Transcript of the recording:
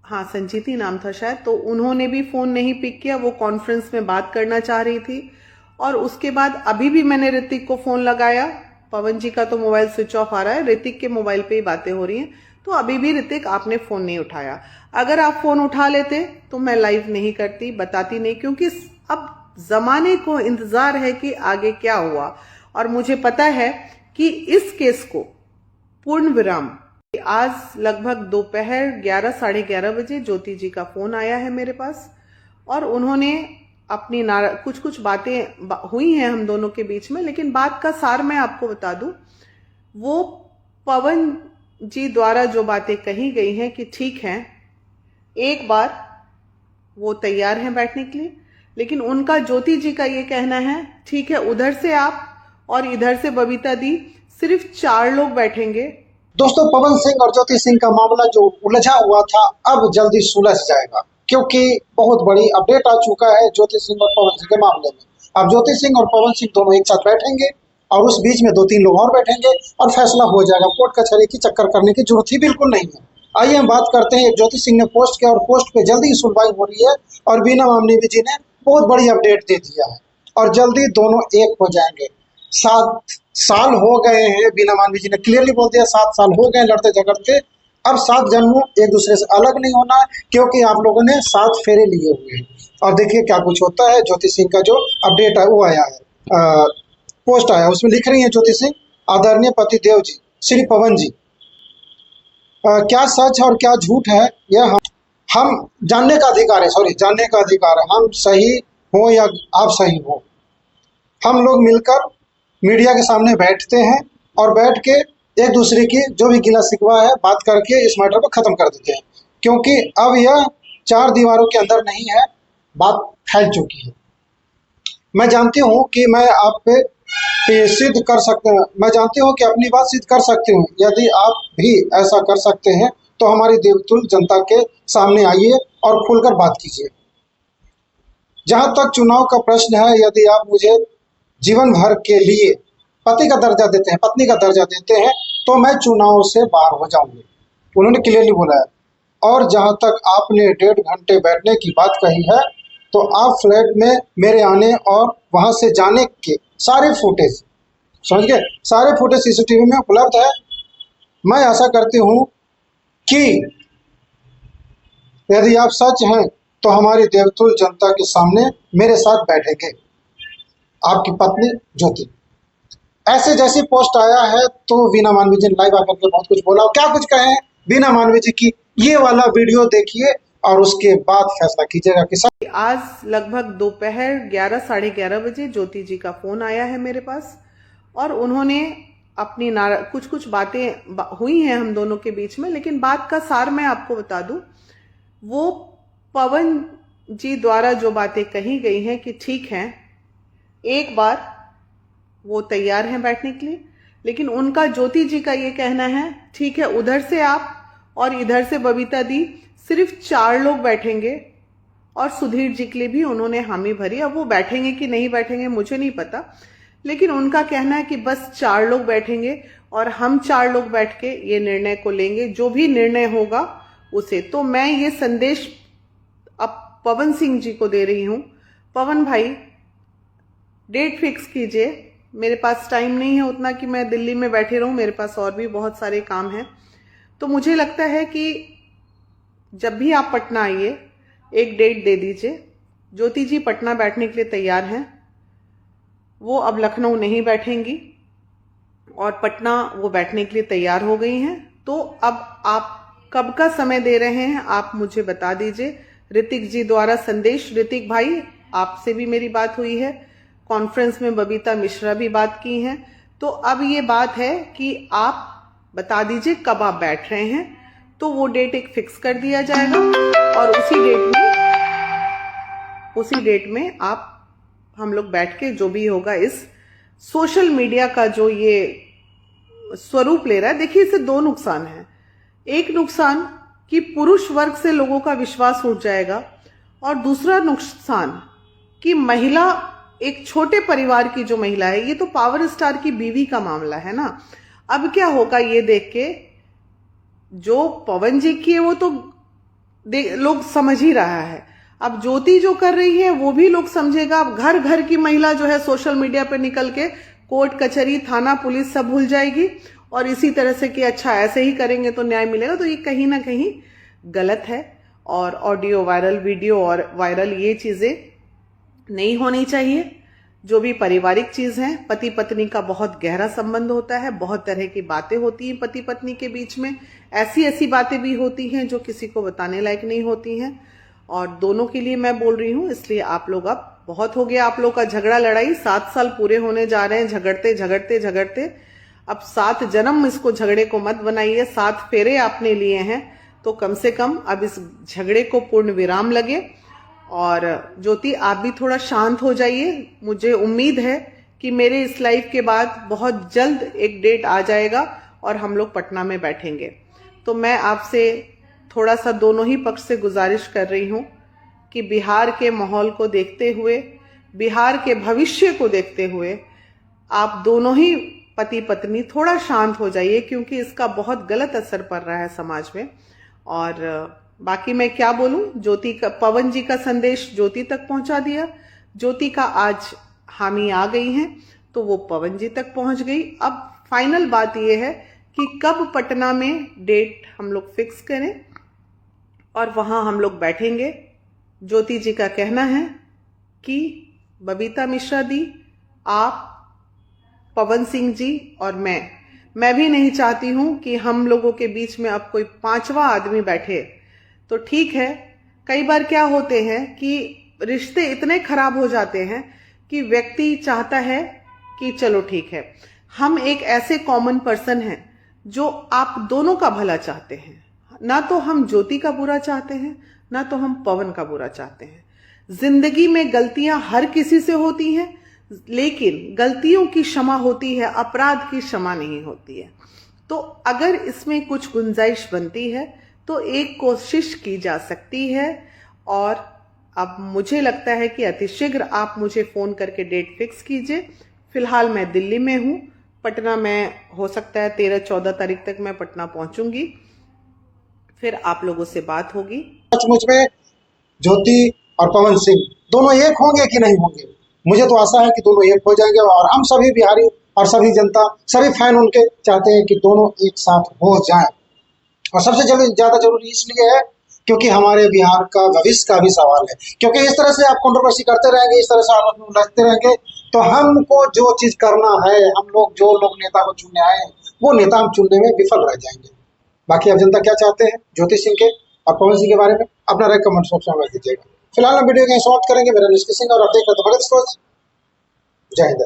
हाँ संजीती नाम था शायद, तो उन्होंने भी फ़ोन नहीं पिक किया, वो कॉन्फ्रेंस में बात करना चाह रही थी। और उसके बाद अभी भी मैंने ऋतिक को फ़ोन लगाया, पवन जी का तो मोबाइल स्विच ऑफ आ रहा है, ऋतिक के मोबाइल पे ही बातें हो रही हैं। तो अभी भी ऋतिक आपने फ़ोन नहीं उठाया। अगर आप फ़ोन उठा लेते तो मैं लाइव नहीं करती, बताती नहीं, क्योंकि अब ज़माने को इंतज़ार है कि आगे क्या हुआ। और मुझे पता है कि इस केस को पूर्ण विराम आज लगभग दोपहर 11 साढ़े 11 बजे ज्योति जी का फोन आया है मेरे पास, और उन्होंने अपनी कुछ बातें हुई हैं हम दोनों के बीच में, लेकिन बात का सार मैं आपको बता दूं। वो पवन जी द्वारा जो बातें कही गई हैं कि ठीक है, एक बार वो तैयार हैं बैठने के लिए, लेकिन उनका ज्योति जी का ये कहना है ठीक है उधर से आप और इधर से बबीता दी, सिर्फ 4 लोग बैठेंगे। दोस्तों, पवन सिंह और ज्योति सिंह का मामला जो उलझा हुआ था अब जल्दी सुलझ जाएगा, क्योंकि बहुत बड़ी अपडेट आ चुका है ज्योति सिंह और पवन सिंह के मामले में। अब ज्योति सिंह और पवन सिंह दोनों एक साथ बैठेंगे और उस बीच में 2-3 लोग और बैठेंगे और फैसला हो जाएगा। कोर्ट कचहरी की चक्कर करने की जरूरत ही बिल्कुल नहीं है। आइए हम बात करते हैं। ज्योति सिंह ने पोस्ट किया और पोस्ट पे जल्दी ही सुनवाई हो रही है और बीना मामनी जी ने बहुत बड़ी अपडेट दे दिया है और जल्दी दोनों एक हो जाएंगे। 7 साल हो गए हैं, बीना मानवी जी ने क्लियरली बोल दिया 7 साल हो गए लड़ते झगड़ते। अब 7 जन्मों एक दूसरे से अलग नहीं होना है, क्योंकि आप लोगों ने 7 फेरे लिए हुए हैं। और देखिए क्या कुछ होता है। ज्योति सिंह का जो अपडेट है वो आया है, पोस्ट आया, उसमें लिख रही है ज्योति सिंह, आदरणीय पति देव जी श्री पवन जी, क्या सच और क्या झूठ है यह हम जानने का अधिकार है, जानने का अधिकार है। हम सही हो या आप सही हो, हम लोग मिलकर मीडिया के सामने बैठते हैं और बैठ के एक दूसरे की जो भी गिला शिकवा है बात करके इस मैटर को खत्म कर देते हैं, क्योंकि अब यह 4 दीवारों के अंदर नहीं है, बात फैल चुकी है। मैं जानती हूँ कि मैं आप पे सिद्ध कर सकते हैं, मैं जानती हूँ कि अपनी बात सिद्ध कर सकती हूँ। यदि आप भी ऐसा कर सकते हैं तो हमारी देवतुल्य जनता के सामने आइए और खुलकर बात कीजिए। जहां तक चुनाव का प्रश्न है, यदि आप मुझे जीवन भर के लिए पति का दर्जा देते हैं, पत्नी का दर्जा देते हैं, तो मैं चुनाव से बाहर हो जाऊंगी, उन्होंने क्लियरली बोला है। और जहां तक आपने 1.5 घंटे बैठने की बात कही है, तो आप फ्लैट में मेरे आने और वहां से जाने के सारे फुटेज, समझ गए, सारे फुटेज सीसीटीवी में उपलब्ध है। मैं आशा करती हूँ कि यदि आप सच हैं तो हमारी देवतुल्य जनता के सामने मेरे साथ बैठेंगे। आपकी पत्नी ज्योति। ऐसे जैसी पोस्ट आया है तो बीना मानवी जी ने लाइव आकर के बहुत कुछ बोला। क्या कुछ कहें बीना मानवी जी की, ये वाला वीडियो देखिए और उसके बाद फैसला कीजिएगा कि आज लगभग दोपहर 11 साढ़े 11 बजे ज्योति जी का फोन आया है मेरे पास, और उन्होंने अपनी कुछ बातें हुई हैं हम दोनों के बीच में, लेकिन बात का सार मैं आपको बता दूं। वो पवन जी द्वारा जो बातें कही गई हैं कि ठीक है, एक बार वो तैयार हैं बैठने के लिए, लेकिन उनका ज्योति जी का ये कहना है ठीक है उधर से आप और इधर से बबीता दी, सिर्फ 4 लोग बैठेंगे। और सुधीर जी के लिए भी उन्होंने हामी भरी। अब वो बैठेंगे कि नहीं बैठेंगे मुझे नहीं पता, लेकिन उनका कहना है कि बस 4 लोग बैठेंगे और हम 4 लोग बैठ के ये निर्णय को लेंगे, जो भी निर्णय होगा उसे। तो मैं ये संदेश अब पवन सिंह जी को दे रही हूं, पवन भाई डेट फिक्स कीजिए। मेरे पास टाइम नहीं है उतना कि मैं दिल्ली में बैठे रहूं, मेरे पास और भी बहुत सारे काम हैं। तो मुझे लगता है कि जब भी आप पटना आइए एक डेट दे दीजिए। ज्योति जी पटना बैठने के लिए तैयार हैं, वो अब लखनऊ नहीं बैठेंगी और पटना वो बैठने के लिए तैयार हो गई हैं। तो अब आप कब का समय दे रहे हैं आप मुझे बता दीजिए। ऋतिक जी द्वारा संदेश, ऋतिक भाई आपसे भी मेरी बात हुई है, कॉन्फ्रेंस में बबीता मिश्रा भी बात की हैं। तो अब ये बात है कि आप बता दीजिए कब आप बैठ रहे हैं, तो वो डेट एक फिक्स कर दिया जाएगा और उसी डेट में आप हम लोग बैठ के जो भी होगा, इस सोशल मीडिया का जो ये स्वरूप ले रहा है, देखिए इससे 2 नुकसान हैं। एक नुकसान कि पुरुष वर्ग से लोगों का विश्वास उठ जाएगा, और दूसरा नुकसान कि महिला, एक छोटे परिवार की जो महिला है, ये तो पावर स्टार की बीवी का मामला है ना। अब क्या होगा ये देख के, जो पवन जी की है वो तो लोग समझ ही रहा है। अब ज्योति जो कर रही है वो भी लोग समझेगा। अब घर घर की महिला जो है सोशल मीडिया पे निकल के कोर्ट कचहरी थाना पुलिस सब भूल जाएगी और इसी तरह से कि अच्छा ऐसे ही करेंगे तो न्याय मिलेगा। तो ये कहीं ना कहीं गलत है और ऑडियो वायरल, वीडियो और वायरल ये चीजें नहीं होनी चाहिए। जो भी पारिवारिक चीज है, पति पत्नी का बहुत गहरा संबंध होता है, बहुत तरह की बातें होती हैं पति पत्नी के बीच में, ऐसी ऐसी बातें भी होती हैं जो किसी को बताने लायक नहीं होती हैं। और दोनों के लिए मैं बोल रही हूं, इसलिए आप लोग अब बहुत हो गया आप लोग का झगड़ा लड़ाई। 7 साल पूरे होने जा रहे हैं झगड़ते झगड़ते झगड़ते। अब 7 जन्म इसको झगड़े को मत बनाइए। 7 फेरे आपने लिए हैं तो कम से कम अब इस झगड़े को पूर्ण विराम लगे। और ज्योति आप भी थोड़ा शांत हो जाइए। मुझे उम्मीद है कि मेरे इस लाइफ के बाद बहुत जल्द एक डेट आ जाएगा और हम लोग पटना में बैठेंगे। तो मैं आपसे थोड़ा सा दोनों ही पक्ष से गुजारिश कर रही हूं कि बिहार के माहौल को देखते हुए, बिहार के भविष्य को देखते हुए आप दोनों ही पति पत्नी थोड़ा शांत हो जाइए, क्योंकि इसका बहुत गलत असर पड़ रहा है समाज में। और बाकी मैं क्या बोलूं, ज्योति का, पवन जी का संदेश ज्योति तक पहुंचा दिया। ज्योति का आज हामी आ गई हैं तो वो पवन जी तक पहुंच गई। अब फाइनल बात ये है कि कब पटना में डेट हम लोग फिक्स करें और वहां हम लोग बैठेंगे। ज्योति जी का कहना है कि बबीता मिश्रा दी, आप, पवन सिंह जी और मैं भी नहीं चाहती हूं कि हम लोगों के बीच में अब कोई 5वां आदमी बैठे। तो ठीक है, कई बार क्या होते हैं कि रिश्ते इतने खराब हो जाते हैं कि व्यक्ति चाहता है कि चलो ठीक है, हम एक ऐसे कॉमन पर्सन हैं जो आप दोनों का भला चाहते हैं। ना तो हम ज्योति का बुरा चाहते हैं, ना तो हम पवन का बुरा चाहते हैं। जिंदगी में गलतियां हर किसी से होती हैं, लेकिन गलतियों की क्षमा होती है, अपराध की क्षमा नहीं होती है। तो अगर इसमें कुछ गुंजाइश बनती है तो एक कोशिश की जा सकती है। और अब मुझे लगता है कि अतिशीघ्र आप मुझे फोन करके डेट फिक्स कीजिए। फिलहाल मैं दिल्ली में हूँ, पटना में हो सकता है 13-14 तारीख तक मैं पटना पहुंचूंगी, फिर आप लोगों से बात होगी। मुझ में ज्योति और पवन सिंह दोनों एक होंगे कि नहीं होंगे, मुझे तो आशा है कि दोनों एक हो जाएंगे। और हम सभी बिहारी और सभी जनता, सभी फैन उनके चाहते हैं कि दोनों एक साथ हो जाएं। और सबसे ज्यादा जरूरी इसलिए है क्योंकि हमारे बिहार का भविष्य का भी सवाल है। क्योंकि इस तरह से आप कंट्रोवर्सी करते रहेंगे, इस तरह से आप अपने लड़ते रहेंगे, तो हमको जो चीज करना है, हम लोग जो लोग नेता को चुनने आए हैं वो नेता हम चुनने में विफल रह जाएंगे। बाकी आप जनता क्या चाहते हैं ज्योति सिंह के और पवन सिंह के बारे में, अपना राय कमेंट बॉक्स में दीजिएगा। फिलहाल हम वीडियो को समाप्त करेंगे। मेरा निष्कित सिंह और आप देख रहे थे भगत सोच। जय हिंद।